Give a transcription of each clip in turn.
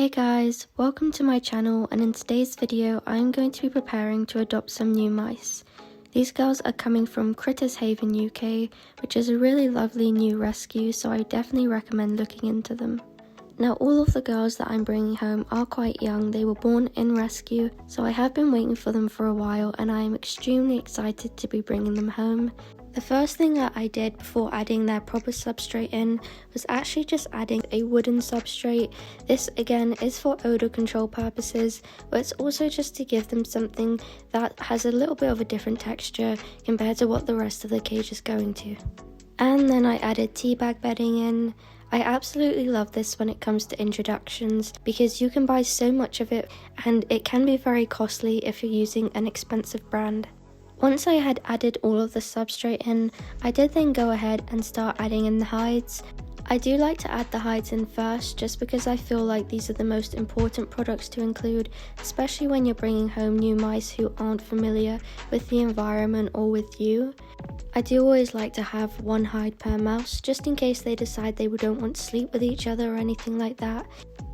Hey guys, welcome to my channel, and in today's video I'm going to be preparing to adopt some new mice. These girls are coming from Critters Haven UK, which is a really lovely new rescue, so I definitely recommend looking into them. Now all of the girls that I'm bringing home are quite young. They were born in rescue, so I have been waiting for them for a while and I am extremely excited to be bringing them home. The first thing that I did before adding their proper substrate in was actually just adding a wooden substrate. This again is for odor control purposes, but it's also just to give them something that has a little bit of a different texture compared to what the rest of the cage is going to. And then I added tea bag bedding in. I absolutely love this when it comes to introductions because you can buy so much of it and it can be very costly if you're using an expensive brand. Once I had added all of the substrate in, I did then go ahead and start adding in the hides. I do like to add the hides in first just because I feel like these are the most important products to include, especially when you're bringing home new mice who aren't familiar with the environment or with you. I do always like to have one hide per mouse just in case they decide they don't want to sleep with each other or anything like that.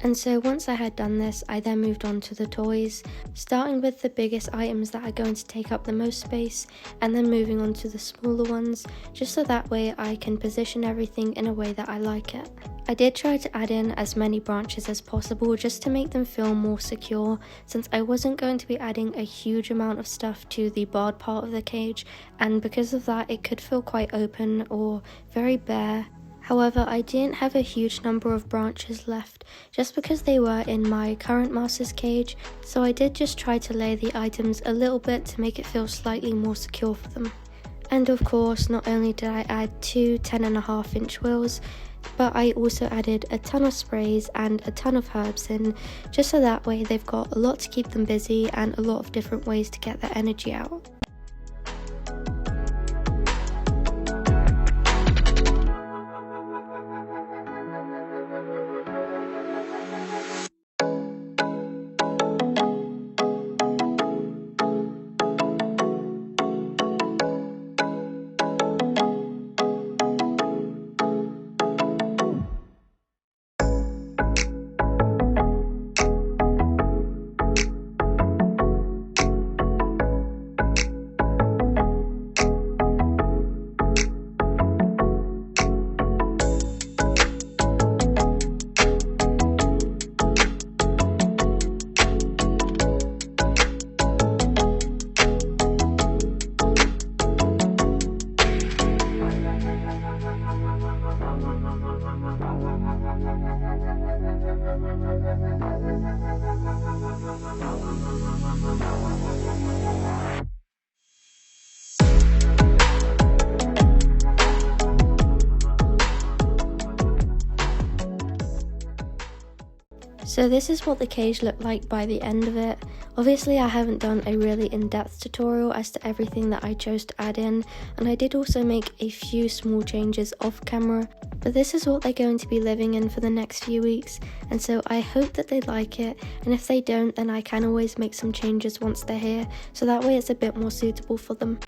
And so once I had done this, I then moved on to the toys, starting with the biggest items that are going to take up the most space and then moving on to the smaller ones, just so that way I can position everything in a way that I like it. I did try to add in as many branches as possible just to make them feel more secure, since I wasn't going to be adding a huge amount of stuff to the barred part of the cage, and because of that it could feel quite open or very bare. However, I didn't have a huge number of branches left just because they were in my current mouse's cage, so I did just try to lay the items a little bit to make it feel slightly more secure for them. And of course, not only did I add two 10.5-inch wheels, but I also added a ton of sprays and a ton of herbs in, just so that way they've got a lot to keep them busy and a lot of different ways to get their energy out. So this is what the cage looked like by the end of it. Obviously I haven't done a really in-depth tutorial as to everything that I chose to add in, and I did also make a few small changes off camera, but this is what they're going to be living in for the next few weeks, and so I hope that they like it, and if they don't then I can always make some changes once they're here, so that way it's a bit more suitable for them.